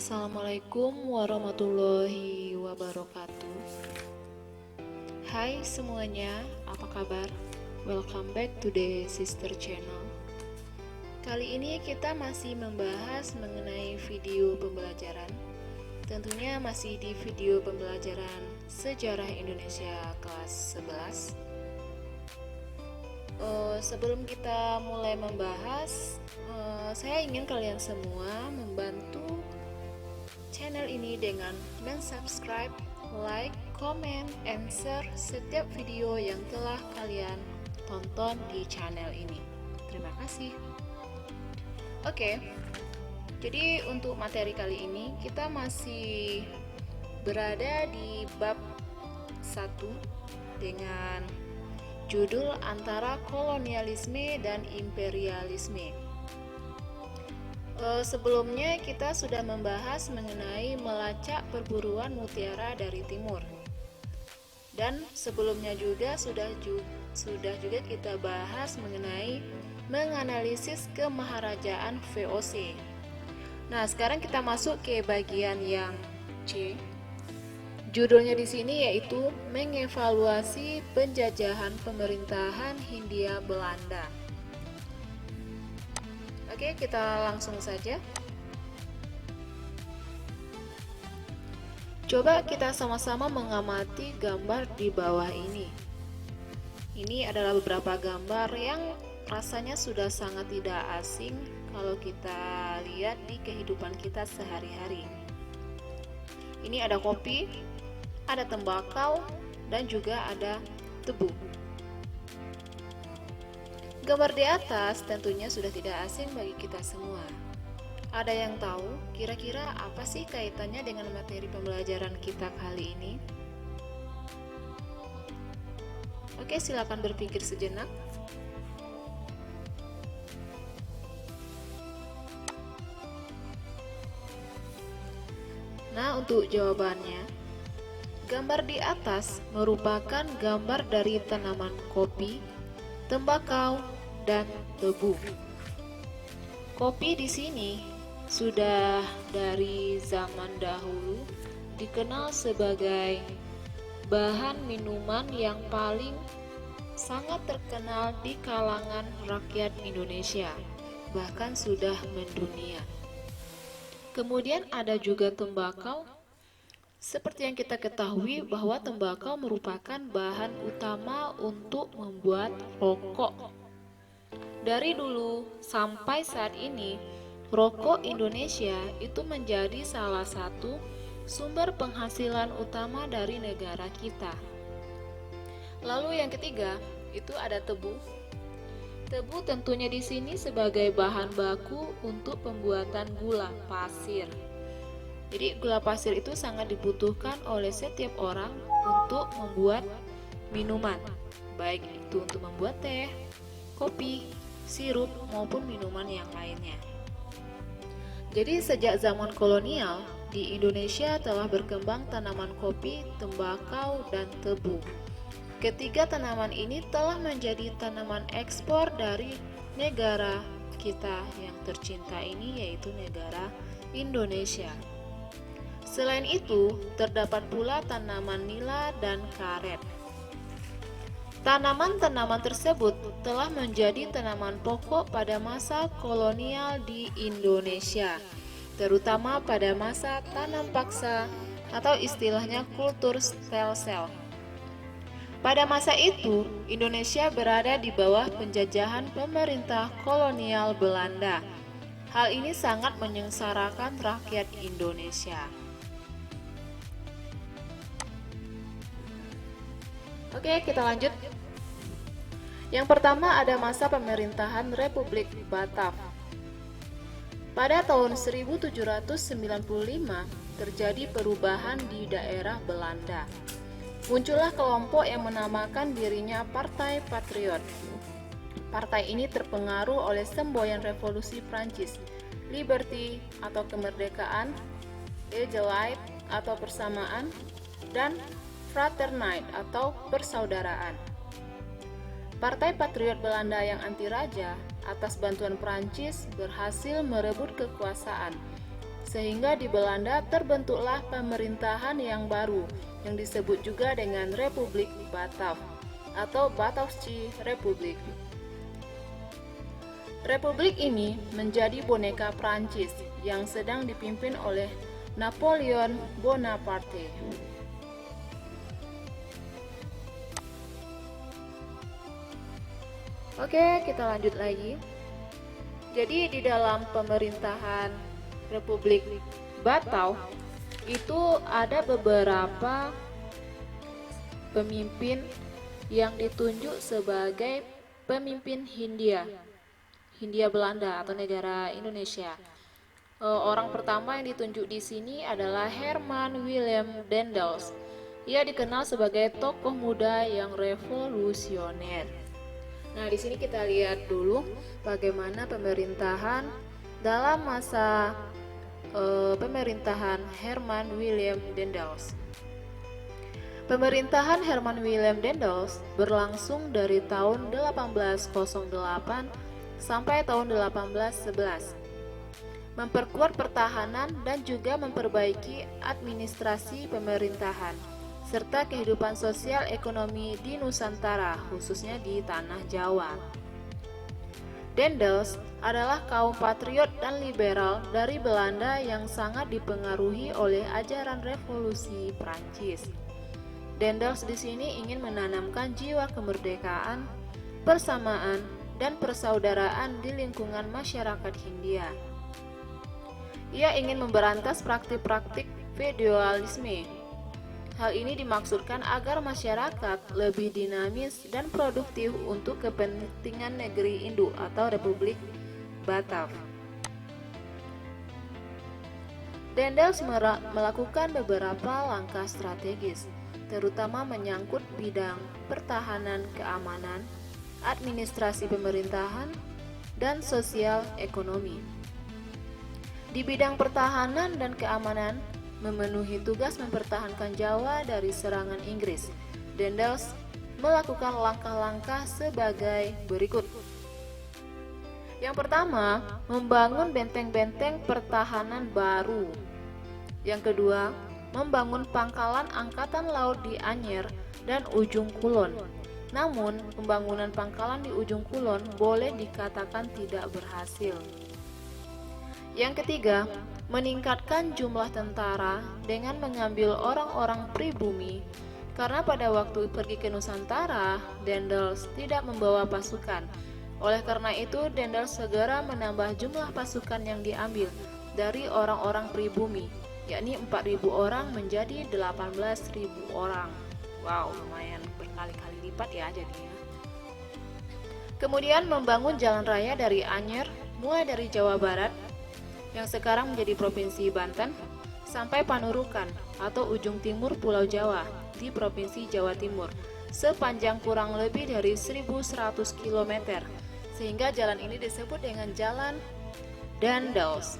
Assalamualaikum warahmatullahi wabarakatuh. Hai semuanya, apa kabar? Welcome back to the Sister Channel. Kali ini kita masih membahas mengenai video pembelajaran. Tentunya masih di video pembelajaran Sejarah Indonesia kelas 11. Sebelum kita mulai membahas, saya ingin kalian semua membantu channel ini dengan mensubscribe, like, comment, and share setiap video yang telah kalian tonton di channel ini. Terima kasih. Oke, jadi untuk materi kali ini kita masih berada di bab 1 dengan judul antara kolonialisme dan imperialisme. Sebelumnya kita sudah membahas mengenai melacak perburuan mutiara dari timur. Dan sebelumnya juga sudah juga kita bahas mengenai menganalisis kemaharajaan VOC. Nah, sekarang kita masuk ke bagian yang C. Judulnya di sini yaitu mengevaluasi penjajahan pemerintahan Hindia Belanda. Oke, kita langsung saja. Coba kita sama-sama mengamati gambar di bawah ini. Ini adalah beberapa gambar yang rasanya sudah sangat tidak asing kalau kita lihat di kehidupan kita sehari-hari. Ini ada kopi, ada tembakau, dan juga ada tebu. Gambar di atas tentunya sudah tidak asing bagi kita semua. Ada yang tahu kira-kira apa sih kaitannya dengan materi pembelajaran kita kali ini? Oke, silakan berpikir sejenak. Nah, untuk jawabannya, gambar di atas merupakan gambar dari tanaman kopi, tembakau, dan tebu. Kopi di sini sudah dari zaman dahulu dikenal sebagai bahan minuman yang paling sangat terkenal di kalangan rakyat Indonesia, bahkan sudah mendunia. Kemudian ada juga tembakau. Seperti yang kita ketahui bahwa tembakau merupakan bahan utama untuk membuat rokok. Dari dulu sampai saat ini, rokok Indonesia itu menjadi salah satu sumber penghasilan utama dari negara kita. Lalu yang ketiga, itu ada tebu. Tebu tentunya di sini sebagai bahan baku untuk pembuatan gula pasir. Jadi gula pasir itu sangat dibutuhkan oleh setiap orang untuk membuat minuman, baik itu untuk membuat teh, kopi, sirup, maupun minuman yang lainnya. Jadi sejak zaman kolonial, di Indonesia telah berkembang tanaman kopi, tembakau, dan tebu. Ketiga tanaman ini telah menjadi tanaman ekspor dari negara kita yang tercinta ini, yaitu negara Indonesia. Selain itu, terdapat pula tanaman nila dan karet. Tanaman-tanaman tersebut telah menjadi tanaman pokok pada masa kolonial di Indonesia, terutama pada masa tanam paksa atau istilahnya kultur stel-sel. Pada masa itu, Indonesia berada di bawah penjajahan pemerintah kolonial Belanda. Hal ini sangat menyengsarakan rakyat Indonesia. Oke, kita lanjut. Yang pertama ada masa pemerintahan Republik Batak. Pada tahun 1795 terjadi perubahan di daerah Belanda. Muncullah kelompok yang menamakan dirinya Partai Patriot. Partai ini terpengaruh oleh semboyan revolusi Prancis, Liberty atau kemerdekaan, Égalité atau persamaan, dan Fraternite atau persaudaraan. Partai Patriot Belanda yang anti raja atas bantuan Prancis berhasil merebut kekuasaan sehingga di Belanda terbentuklah pemerintahan yang baru yang disebut juga dengan Republik Batav atau Batavsche Republik. Republik ini menjadi boneka Prancis yang sedang dipimpin oleh Napoleon Bonaparte. Oke, kita lanjut lagi. Jadi di dalam pemerintahan Republik Batav itu ada beberapa pemimpin yang ditunjuk sebagai pemimpin Hindia Belanda atau negara Indonesia. Orang pertama yang ditunjuk di sini adalah Herman Willem Daendels. Ia dikenal sebagai tokoh muda yang revolusioner. Nah, di sini kita lihat dulu bagaimana pemerintahan dalam masa pemerintahan Herman Willem Daendels. Pemerintahan Herman Willem Daendels berlangsung dari tahun 1808 sampai tahun 1811. Memperkuat pertahanan dan juga memperbaiki administrasi pemerintahan serta kehidupan sosial ekonomi di Nusantara, khususnya di tanah Jawa. Daendels adalah kaum patriot dan liberal dari Belanda yang sangat dipengaruhi oleh ajaran revolusi Prancis. Daendels di sini ingin menanamkan jiwa kemerdekaan, persamaan, dan persaudaraan di lingkungan masyarakat Hindia. Ia ingin memberantas praktik-praktik feodalisme. Hal ini dimaksudkan agar masyarakat lebih dinamis dan produktif untuk kepentingan negeri induk atau Republik Batav. Daendels melakukan beberapa langkah strategis, terutama menyangkut bidang pertahanan keamanan, administrasi pemerintahan, dan sosial ekonomi. Di bidang pertahanan dan keamanan, memenuhi tugas mempertahankan Jawa dari serangan Inggris. Daendels melakukan langkah-langkah sebagai berikut. Yang pertama, membangun benteng-benteng pertahanan baru. Yang kedua, membangun pangkalan angkatan laut di Anyer dan Ujung Kulon. Namun, pembangunan pangkalan di Ujung Kulon boleh dikatakan tidak berhasil. Yang ketiga, meningkatkan jumlah tentara dengan mengambil orang-orang pribumi, karena pada waktu pergi ke Nusantara, Daendels tidak membawa pasukan. Oleh karena itu, Daendels segera menambah jumlah pasukan yang diambil dari orang-orang pribumi, yakni 4.000 orang menjadi 18.000 orang. Wow, lumayan berkali-kali lipat ya jadinya. Kemudian membangun jalan raya dari Anyer, mulai dari Jawa Barat, yang sekarang menjadi Provinsi Banten, sampai Panurukan atau ujung timur Pulau Jawa di Provinsi Jawa Timur, sepanjang kurang lebih dari 1.100 km, sehingga jalan ini disebut dengan Jalan Daendels.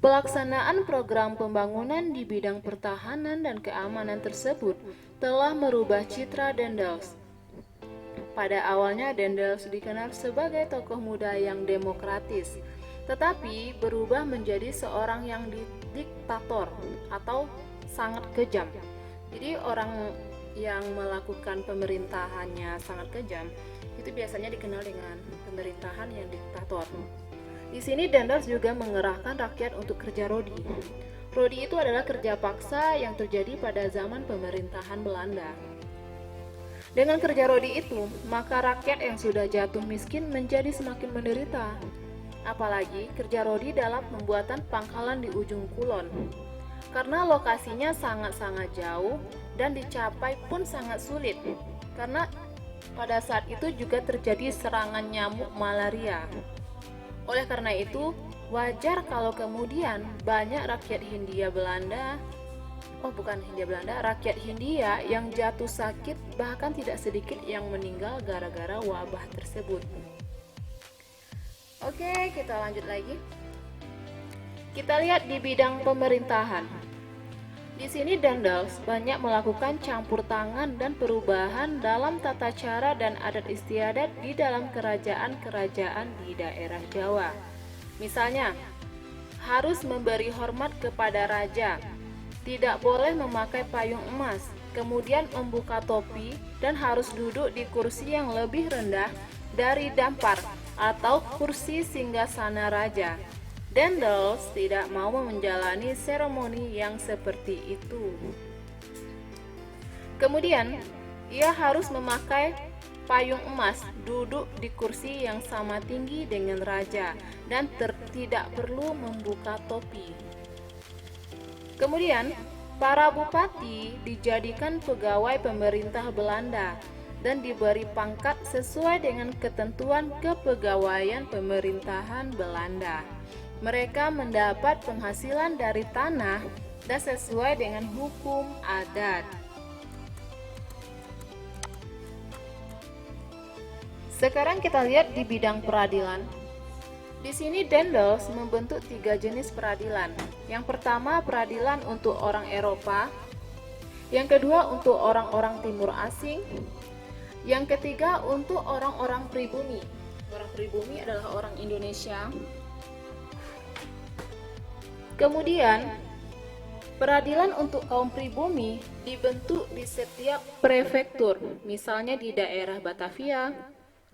Pelaksanaan program pembangunan di bidang pertahanan dan keamanan tersebut telah merubah citra Daendels. Pada awalnya Daendels dikenal sebagai tokoh muda yang demokratis, tetapi berubah menjadi seorang yang diktator atau sangat kejam. Jadi orang yang melakukan pemerintahannya sangat kejam itu biasanya dikenal dengan pemerintahan yang diktator. Di sini Daendels juga mengerahkan rakyat untuk kerja rodi. Rodi itu adalah kerja paksa yang terjadi pada zaman pemerintahan Belanda. Dengan kerja rodi itu, maka rakyat yang sudah jatuh miskin menjadi semakin menderita. Apalagi kerja rodi dalam pembuatan pangkalan di Ujung Kulon. Karena lokasinya sangat-sangat jauh dan dicapai pun sangat sulit. Karena pada saat itu juga terjadi serangan nyamuk malaria. Oleh karena itu, wajar kalau kemudian banyak rakyat Hindia Belanda rakyat Hindia yang jatuh sakit, bahkan tidak sedikit yang meninggal gara-gara wabah tersebut. Oke, kita lanjut lagi. Kita lihat di bidang pemerintahan. Di sini Daendels banyak melakukan campur tangan dan perubahan dalam tata cara dan adat istiadat di dalam kerajaan-kerajaan di daerah Jawa. Misalnya, harus memberi hormat kepada raja, tidak boleh memakai payung emas, kemudian membuka topi dan harus duduk di kursi yang lebih rendah dari dampar atau kursi singgasana raja. Daendels tidak mau menjalani seremoni yang seperti itu. Kemudian, ia harus memakai payung emas, duduk di kursi yang sama tinggi dengan raja, dan tidak perlu membuka topi. Kemudian, para bupati dijadikan pegawai pemerintah Belanda dan diberi pangkat sesuai dengan ketentuan kepegawaian pemerintahan Belanda. Mereka mendapat penghasilan dari tanah dan sesuai dengan hukum adat. Sekarang kita lihat di bidang peradilan. Di sini Daendels membentuk 3 jenis peradilan. Yang pertama, peradilan untuk orang Eropa. Yang kedua, untuk orang-orang timur asing. Yang ketiga, untuk orang-orang pribumi. Orang pribumi adalah orang Indonesia. Kemudian, peradilan untuk kaum pribumi dibentuk di setiap prefektur, misalnya di daerah Batavia,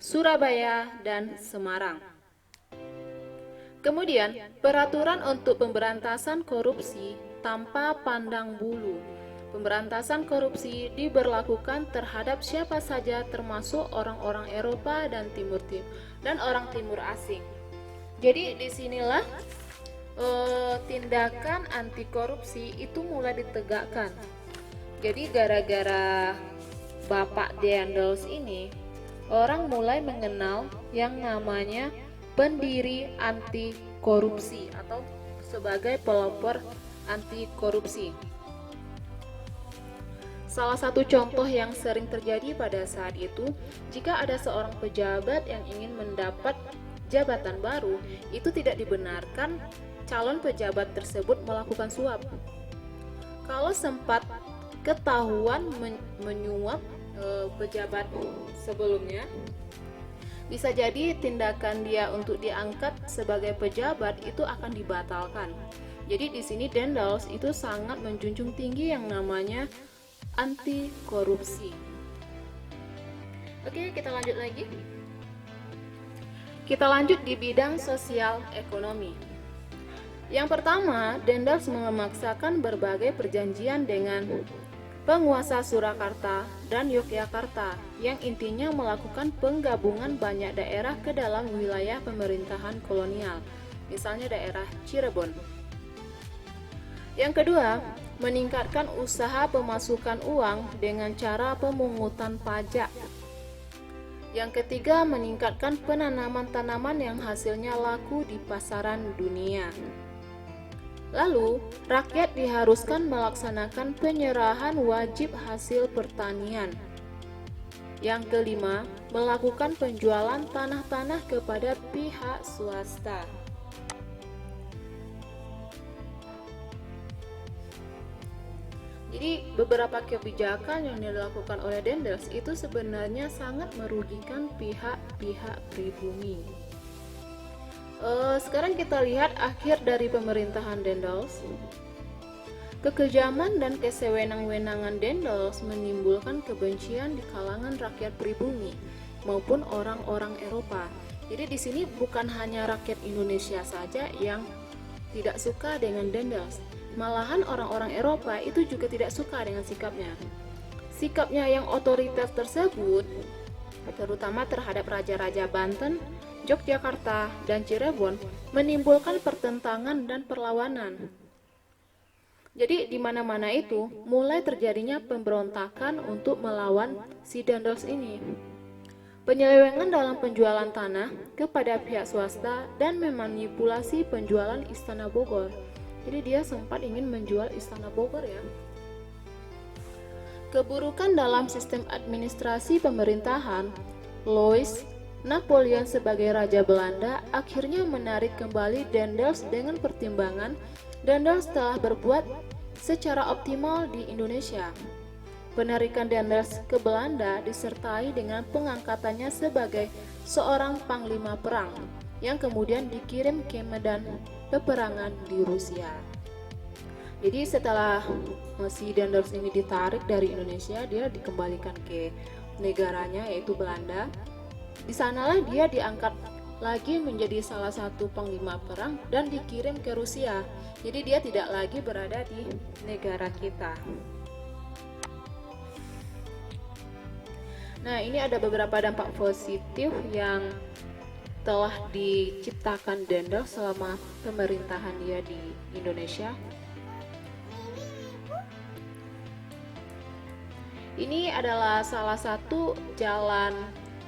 Surabaya, dan Semarang. Kemudian, peraturan untuk pemberantasan korupsi tanpa pandang bulu. Pemberantasan korupsi diberlakukan terhadap siapa saja termasuk orang-orang Eropa dan orang timur asing. Jadi disinilah tindakan anti korupsi itu mulai ditegakkan. Jadi gara-gara Bapak Daendels ini, orang mulai mengenal yang namanya pendiri anti korupsi atau sebagai pelopor anti korupsi. Salah satu contoh yang sering terjadi pada saat itu, jika ada seorang pejabat yang ingin mendapat jabatan baru, itu tidak dibenarkan calon pejabat tersebut melakukan suap. Kalau sempat ketahuan menyuap pejabat sebelumnya, bisa jadi tindakan dia untuk diangkat sebagai pejabat itu akan dibatalkan. Jadi di sini Daendels itu sangat menjunjung tinggi yang namanya anti korupsi. Oke, kita lanjut lagi. Kita lanjut di bidang sosial ekonomi. Yang pertama, Daendels memaksakan berbagai perjanjian dengan penguasa Surakarta dan Yogyakarta yang intinya melakukan penggabungan banyak daerah ke dalam wilayah pemerintahan kolonial, misalnya daerah Cirebon. Yang kedua, meningkatkan usaha pemasukan uang dengan cara pemungutan pajak. Yang ketiga, meningkatkan penanaman tanaman yang hasilnya laku di pasaran dunia. Lalu, rakyat diharuskan melaksanakan penyerahan wajib hasil pertanian. Yang kelima, melakukan penjualan tanah-tanah kepada pihak swasta. Jadi, beberapa kebijakan yang dilakukan oleh Daendels itu sebenarnya sangat merugikan pihak-pihak pribumi. Sekarang kita lihat akhir dari pemerintahan Daendels. Kekejaman dan kesewenang-wenangan Daendels menimbulkan kebencian di kalangan rakyat pribumi maupun orang-orang Eropa. Jadi di sini bukan hanya rakyat Indonesia saja yang tidak suka dengan Daendels, malahan orang-orang Eropa itu juga tidak suka dengan sikapnya. Sikapnya yang otoriter tersebut, terutama terhadap raja-raja Banten, Yogyakarta, dan Cirebon, menimbulkan pertentangan dan perlawanan. Jadi di mana-mana itu mulai terjadinya pemberontakan untuk melawan si Daendels ini. Penyelewengan dalam penjualan tanah kepada pihak swasta dan memanipulasi penjualan Istana Bogor. Jadi dia sempat ingin menjual Istana Bogor ya. Keburukan dalam sistem administrasi pemerintahan, Louis Napoleon sebagai Raja Belanda akhirnya menarik kembali Daendels dengan pertimbangan Daendels telah berbuat secara optimal di Indonesia. Penarikan Dendels ke Belanda disertai dengan pengangkatannya sebagai seorang panglima perang yang kemudian dikirim ke medan peperangan di Rusia. Jadi setelah si Dendels ini ditarik dari Indonesia, dia dikembalikan ke negaranya yaitu Belanda. Di sanalah dia diangkat lagi menjadi salah satu panglima perang dan dikirim ke Rusia. Jadi dia tidak lagi berada di negara kita. Nah, ini ada beberapa dampak positif yang telah diciptakan Dendels selama pemerintahan dia di Indonesia. Ini adalah salah satu jalan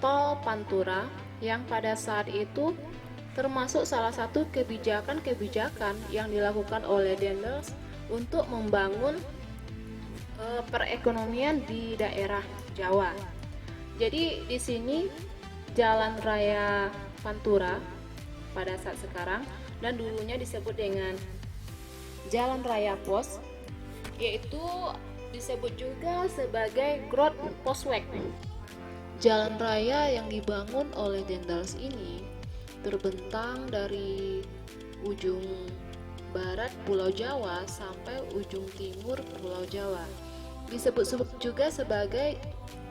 tol Pantura yang pada saat itu termasuk salah satu kebijakan-kebijakan yang dilakukan oleh Dendels untuk membangun perekonomian di daerah Jawa. Jadi di sini Jalan Raya Pantura pada saat sekarang dan dulunya disebut dengan Jalan Raya Pos, yaitu disebut juga sebagai Groot Posweg. Jalan raya yang dibangun oleh Dendels ini terbentang dari ujung barat Pulau Jawa sampai ujung timur Pulau Jawa. Disebut-sebut juga sebagai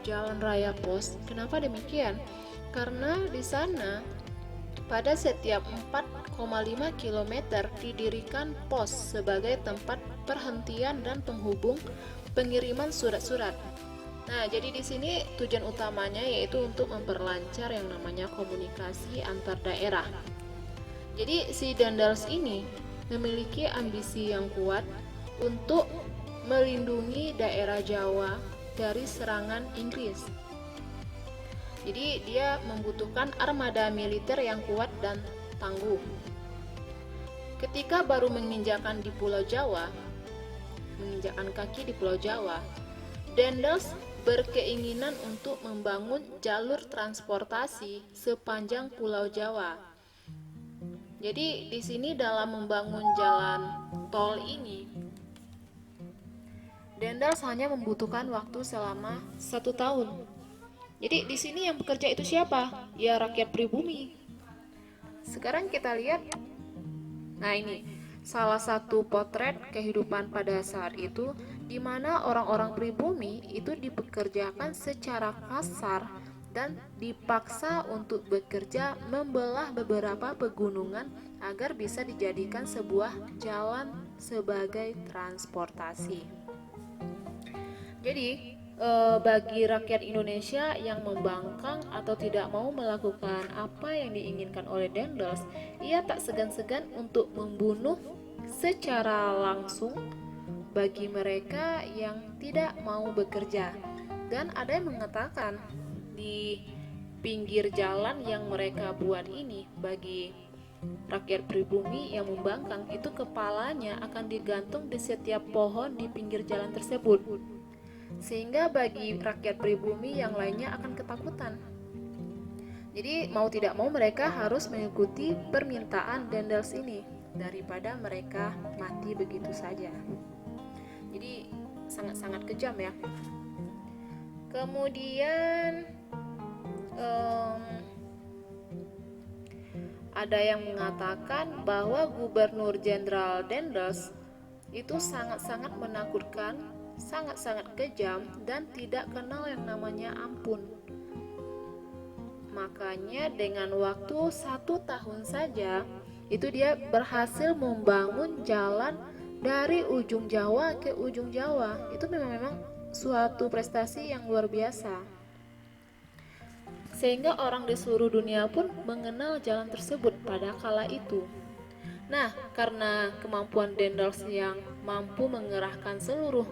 Jalan Raya Pos. Kenapa demikian? Karena di sana pada setiap 4,5 km didirikan pos sebagai tempat perhentian dan penghubung pengiriman surat-surat. Nah, jadi di sini tujuan utamanya yaitu untuk memperlancar yang namanya komunikasi antar daerah. Jadi si Dendels ini memiliki ambisi yang kuat untuk melindungi daerah Jawa dari serangan Inggris. Jadi dia membutuhkan armada militer yang kuat dan tangguh. Ketika baru menginjakkan kaki di Pulau Jawa, Dendels berkeinginan untuk membangun jalur transportasi sepanjang Pulau Jawa. Jadi di sini dalam membangun jalan tol ini, Dendels hanya membutuhkan waktu selama 1 tahun. Jadi di sini yang bekerja itu siapa? Ya rakyat pribumi. Sekarang kita lihat. Nah, ini salah satu potret kehidupan pada saat itu di mana orang-orang pribumi itu dipekerjakan secara kasar dan dipaksa untuk bekerja membelah beberapa pegunungan agar bisa dijadikan sebuah jalan sebagai transportasi. Jadi bagi rakyat Indonesia yang membangkang atau tidak mau melakukan apa yang diinginkan oleh Dendels, ia tak segan-segan untuk membunuh secara langsung bagi mereka yang tidak mau bekerja. Dan ada yang mengatakan di pinggir jalan yang mereka buat ini bagi rakyat pribumi yang membangkang itu kepalanya akan digantung di setiap pohon di pinggir jalan tersebut. Sehingga bagi rakyat pribumi yang lainnya akan ketakutan. Jadi mau tidak mau mereka harus mengikuti permintaan Dendels ini daripada mereka mati begitu saja. Jadi sangat-sangat kejam ya. Kemudian ada yang mengatakan bahwa Gubernur Jenderal Dendels itu sangat-sangat menakutkan, sangat-sangat kejam dan tidak kenal yang namanya ampun. Makanya dengan waktu 1 tahun saja itu dia berhasil membangun jalan dari ujung Jawa ke ujung Jawa. Itu memang suatu prestasi yang luar biasa, sehingga orang di seluruh dunia pun mengenal jalan tersebut pada kala itu. Nah, karena kemampuan Dendels yang mampu mengerahkan seluruh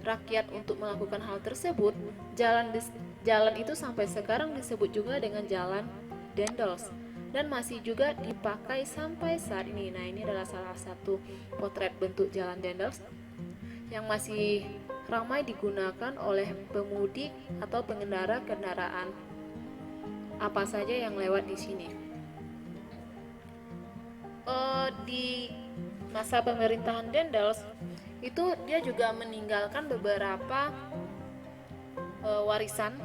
rakyat untuk melakukan hal tersebut, jalan itu sampai sekarang disebut juga dengan Jalan Dendels dan masih juga dipakai sampai saat ini. Nah, ini adalah salah satu potret bentuk Jalan Dendels yang masih ramai digunakan oleh pemudik atau pengendara kendaraan apa saja yang lewat di sini. Di masa pemerintahan Dendels itu dia juga meninggalkan beberapa warisan.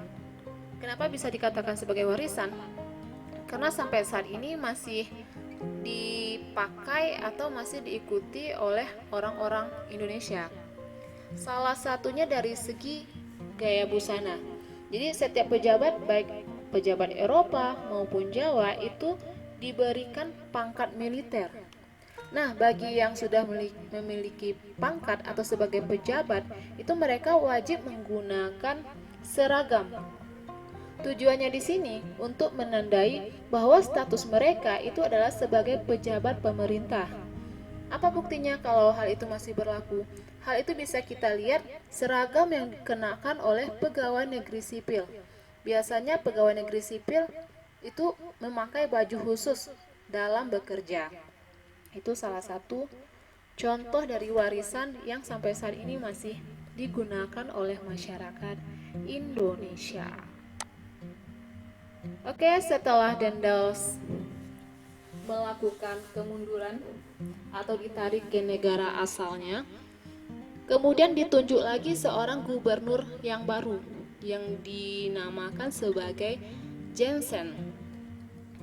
Kenapa bisa dikatakan sebagai warisan? Karena sampai saat ini masih dipakai atau masih diikuti oleh orang-orang Indonesia. Salah satunya dari segi gaya busana. Jadi setiap pejabat, baik pejabat Eropa maupun Jawa, itu diberikan pangkat militer. Nah, bagi yang sudah memiliki pangkat atau sebagai pejabat, itu mereka wajib menggunakan seragam. Tujuannya di sini untuk menandai bahwa status mereka itu adalah sebagai pejabat pemerintah. Apa buktinya kalau hal itu masih berlaku? Hal itu bisa kita lihat seragam yang dikenakan oleh pegawai negeri sipil. Biasanya pegawai negeri sipil itu memakai baju khusus dalam bekerja. Itu salah satu contoh dari warisan yang sampai saat ini masih digunakan oleh masyarakat Indonesia. Oke, setelah Daendels melakukan kemunduran atau ditarik ke negara asalnya, kemudian ditunjuk lagi seorang gubernur yang baru yang dinamakan sebagai Jensen.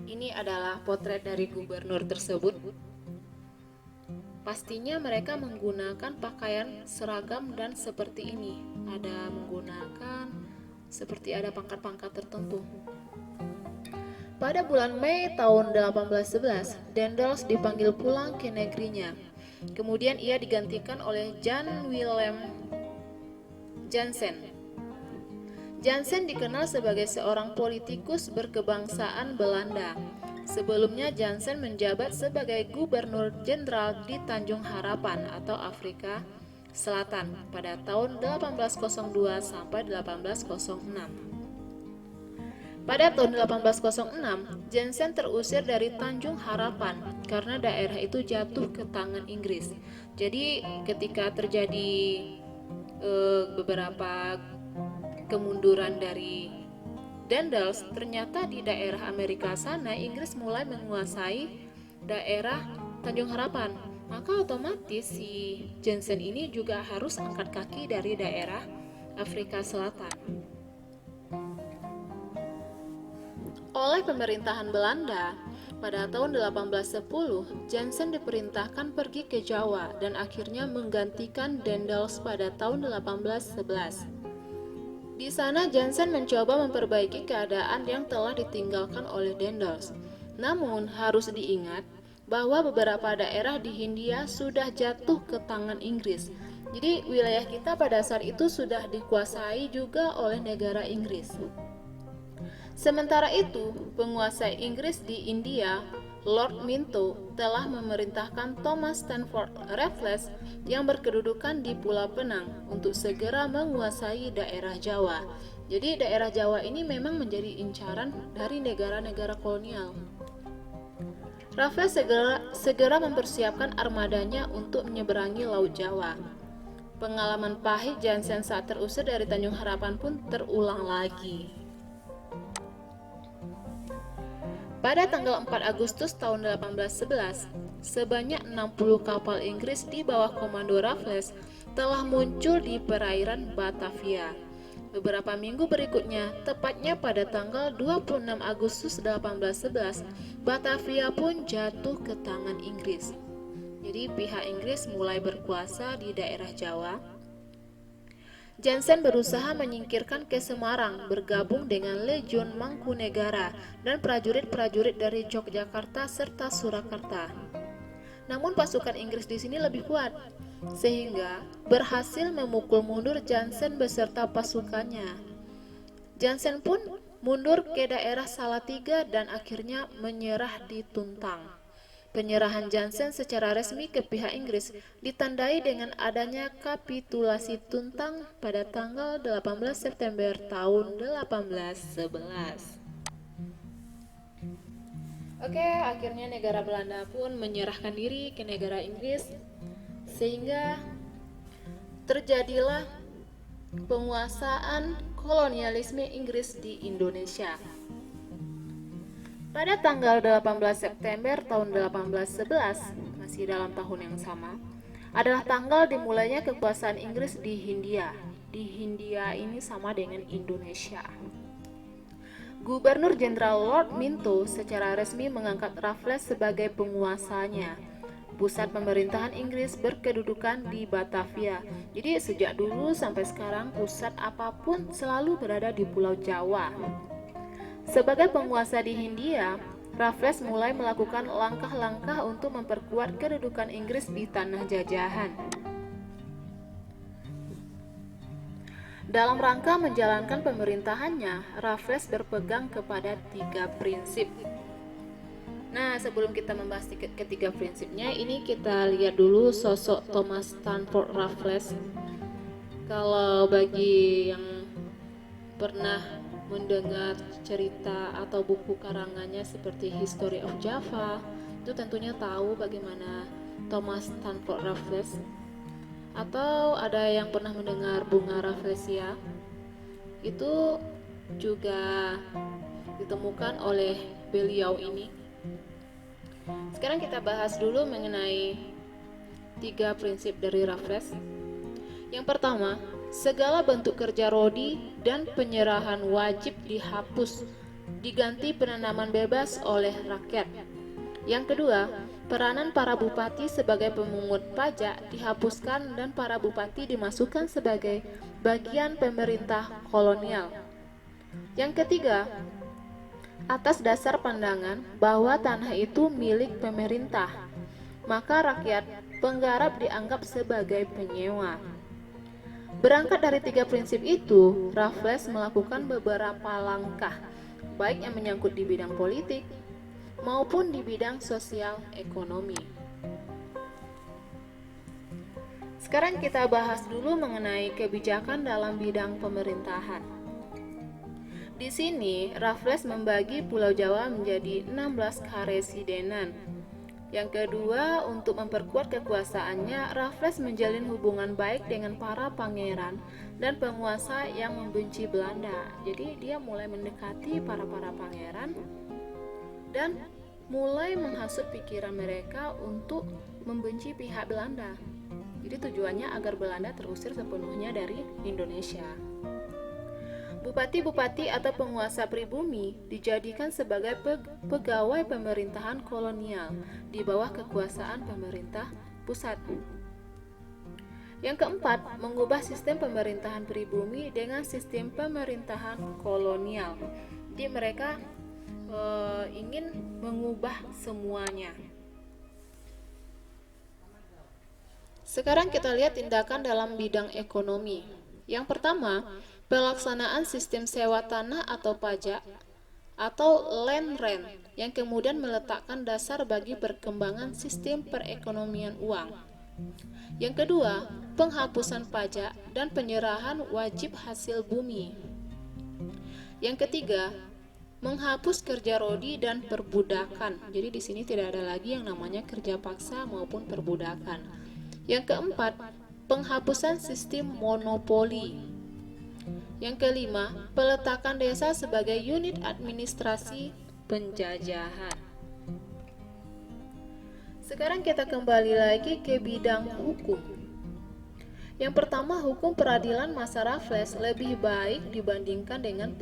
Ini adalah potret dari gubernur tersebut. Pastinya mereka menggunakan pakaian seragam dan seperti ini. Ada menggunakan seperti ada pangkat-pangkat tertentu. Pada bulan Mei tahun 1811, Daendels dipanggil pulang ke negerinya. Kemudian ia digantikan oleh Jan Willem Jansen. Jansen dikenal sebagai seorang politikus berkebangsaan Belanda. Sebelumnya Jansen menjabat sebagai gubernur jenderal di Tanjung Harapan atau Afrika Selatan pada tahun 1802 sampai 1806. Pada tahun 1806, Jansen terusir dari Tanjung Harapan karena daerah itu jatuh ke tangan Inggris. Jadi ketika terjadi beberapa kemunduran dari Daendels, ternyata di daerah Amerika sana Inggris mulai menguasai daerah Tanjung Harapan. Maka otomatis si Jansen ini juga harus angkat kaki dari daerah Afrika Selatan. Oleh pemerintahan Belanda, pada tahun 1810, Jansen diperintahkan pergi ke Jawa dan akhirnya menggantikan Daendels pada tahun 1811. Di sana Jansen mencoba memperbaiki keadaan yang telah ditinggalkan oleh Daendels. Namun harus diingat bahwa beberapa daerah di Hindia sudah jatuh ke tangan Inggris. Jadi wilayah kita pada saat itu sudah dikuasai juga oleh negara Inggris. Sementara itu, penguasa Inggris di India, Lord Minto, telah memerintahkan Thomas Stamford Raffles yang berkedudukan di Pulau Penang untuk segera menguasai daerah Jawa. Jadi daerah Jawa ini memang menjadi incaran dari negara-negara kolonial. Raffles segera mempersiapkan armadanya untuk menyeberangi Laut Jawa. Pengalaman pahit Jansen saat terusir dari Tanjung Harapan pun terulang lagi. Pada tanggal 4 Agustus tahun 1811, sebanyak 60 kapal Inggris di bawah komando Raffles telah muncul di perairan Batavia. Beberapa minggu berikutnya, tepatnya pada tanggal 26 Agustus 1811, Batavia pun jatuh ke tangan Inggris. Jadi pihak Inggris mulai berkuasa di daerah Jawa. Jansen berusaha menyingkirkan ke Semarang, bergabung dengan Legiun Mangkunegara dan prajurit-prajurit dari Yogyakarta serta Surakarta. Namun pasukan Inggris di sini lebih kuat, sehingga berhasil memukul mundur Jansen beserta pasukannya. Jansen pun mundur ke daerah Salatiga dan akhirnya menyerah di Tuntang. Penyerahan Jansen secara resmi ke pihak Inggris ditandai dengan adanya kapitulasi Tuntang pada tanggal 18 September tahun 1811. Oke, akhirnya negara Belanda pun menyerahkan diri ke negara Inggris sehingga terjadilah penguasaan kolonialisme Inggris di Indonesia. Pada tanggal 18 September tahun 1811, masih dalam tahun yang sama, adalah tanggal dimulainya kekuasaan Inggris di Hindia. Di Hindia ini sama dengan Indonesia. Gubernur Jenderal Lord Minto secara resmi mengangkat Raffles sebagai penguasanya. Pusat pemerintahan Inggris berkedudukan di Batavia. Jadi sejak dulu sampai sekarang pusat apapun selalu berada di Pulau Jawa. Sebagai penguasa di Hindia, Raffles mulai melakukan langkah-langkah untuk memperkuat kedudukan Inggris di tanah jajahan. Dalam rangka menjalankan pemerintahannya, Raffles berpegang kepada 3 prinsip. Nah, sebelum kita membahas ketiga prinsipnya, ini kita lihat dulu sosok Thomas Stamford Raffles. Kalau bagi yang pernah mendengar cerita atau buku karangannya seperti History of Java, itu tentunya tahu bagaimana Thomas Stamford Raffles. Atau ada yang pernah mendengar bunga Rafflesia, itu juga ditemukan oleh beliau ini. Sekarang kita bahas dulu mengenai 3 prinsip dari Raffles. Yang pertama, segala bentuk kerja rodi dan penyerahan wajib dihapus, diganti penanaman bebas oleh rakyat. Yang kedua, peranan para bupati sebagai pemungut pajak dihapuskan dan para bupati dimasukkan sebagai bagian pemerintah kolonial. Yang ketiga, atas dasar pandangan bahwa tanah itu milik pemerintah, maka rakyat penggarap dianggap sebagai penyewa. Berangkat dari 3 prinsip itu, Raffles melakukan beberapa langkah, baik yang menyangkut di bidang politik maupun di bidang sosial ekonomi. Sekarang kita bahas dulu mengenai kebijakan dalam bidang pemerintahan. Di sini, Raffles membagi Pulau Jawa menjadi 16 karesidenan. Yang kedua, untuk memperkuat kekuasaannya, Raffles menjalin hubungan baik dengan para pangeran dan penguasa yang membenci Belanda. Jadi dia mulai mendekati para pangeran dan mulai menghasut pikiran mereka untuk membenci pihak Belanda. Jadi tujuannya agar Belanda terusir sepenuhnya dari Indonesia. Bupati-bupati atau penguasa pribumi dijadikan sebagai pegawai pemerintahan kolonial di bawah kekuasaan pemerintah pusat. Yang keempat, mengubah sistem pemerintahan pribumi dengan sistem pemerintahan kolonial. Jadi mereka ingin mengubah semuanya. Sekarang kita lihat tindakan dalam bidang ekonomi. Yang pertama, pelaksanaan sistem sewa tanah atau pajak atau land rent yang kemudian meletakkan dasar bagi perkembangan sistem perekonomian uang. Yang kedua, penghapusan pajak dan penyerahan wajib hasil bumi. Yang ketiga, menghapus kerja rodi dan perbudakan. Jadi di sini tidak ada lagi yang namanya kerja paksa maupun perbudakan. Yang keempat, penghapusan sistem monopoli. Yang kelima, peletakan desa sebagai unit administrasi penjajahan. Sekarang kita kembali lagi ke bidang hukum. Yang pertama, hukum peradilan masa Raffles lebih baik dibandingkan dengan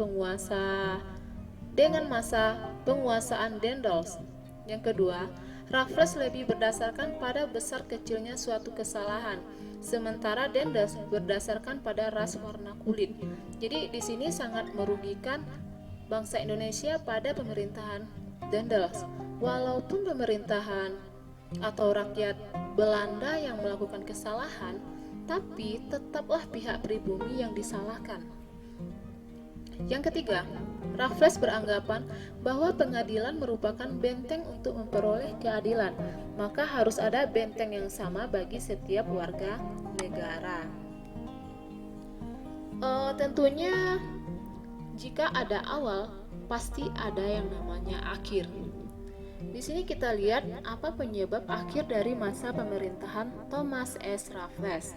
masa penguasaan Daendels. Yang kedua, Raffles lebih berdasarkan pada besar kecilnya suatu kesalahan, sementara Daendels berdasarkan pada ras warna kulit. Jadi di sini sangat merugikan bangsa Indonesia pada pemerintahan Daendels. Walaupun pemerintahan atau rakyat Belanda yang melakukan kesalahan, tapi tetaplah pihak pribumi yang disalahkan. Yang ketiga, Raffles beranggapan bahwa pengadilan merupakan benteng untuk memperoleh keadilan, maka harus ada benteng yang sama bagi setiap warga negara. Tentunya jika ada awal, pasti ada yang namanya akhir. Di sini kita lihat apa penyebab akhir dari masa pemerintahan Thomas S. Raffles.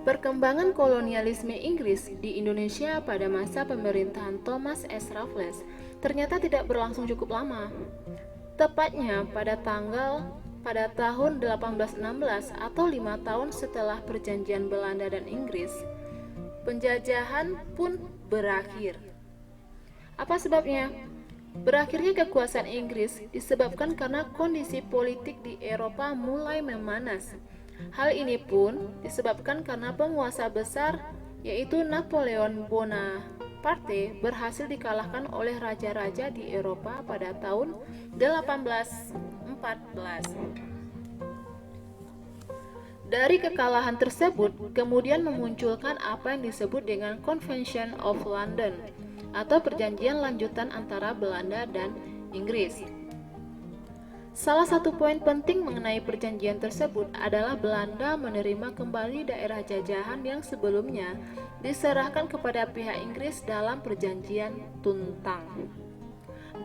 Perkembangan kolonialisme Inggris di Indonesia pada masa pemerintahan Thomas S. Raffles ternyata tidak berlangsung cukup lama. Tepatnya pada tanggal pada tahun 1816 atau 5 tahun setelah perjanjian Belanda dan Inggris, penjajahan pun berakhir. Apa sebabnya? Berakhirnya kekuasaan Inggris disebabkan karena kondisi politik di Eropa mulai memanas. Hal ini pun disebabkan karena penguasa besar yaitu Napoleon Bonaparte berhasil dikalahkan oleh raja-raja di Eropa pada tahun 1814. Dari kekalahan tersebut kemudian memunculkan apa yang disebut dengan Convention of London atau perjanjian lanjutan antara Belanda dan Inggris. Salah satu poin penting mengenai perjanjian tersebut adalah Belanda menerima kembali daerah jajahan yang sebelumnya diserahkan kepada pihak Inggris dalam perjanjian Tuntang.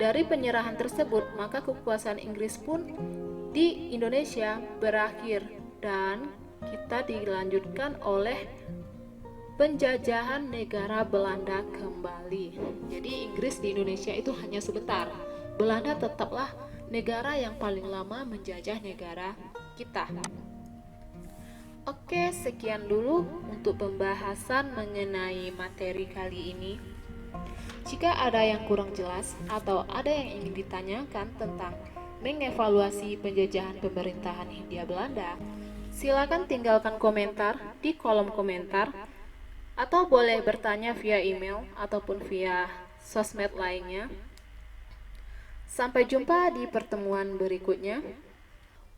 Dari penyerahan tersebut, maka kekuasaan Inggris pun di Indonesia berakhir dan kita dilanjutkan oleh penjajahan negara Belanda kembali. Jadi Inggris di Indonesia itu hanya sebentar. Belanda tetaplah negara yang paling lama menjajah negara kita. Oke, sekian dulu untuk pembahasan mengenai materi kali ini. Jika ada yang kurang jelas atau ada yang ingin ditanyakan tentang mengevaluasi penjajahan pemerintahan Hindia Belanda, silakan tinggalkan komentar di kolom komentar atau boleh bertanya via email ataupun via sosmed lainnya. Sampai jumpa di pertemuan berikutnya.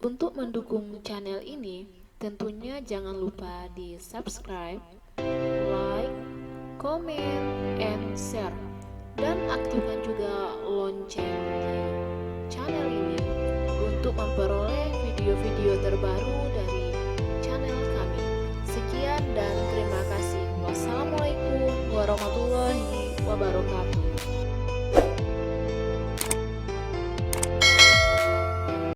Untuk mendukung channel ini, tentunya jangan lupa di subscribe, like, comment, and share. Dan aktifkan juga lonceng di channel ini untuk memperoleh video-video terbaru dari channel kami. Sekian dan terima kasih. Wassalamualaikum warahmatullahi wabarakatuh.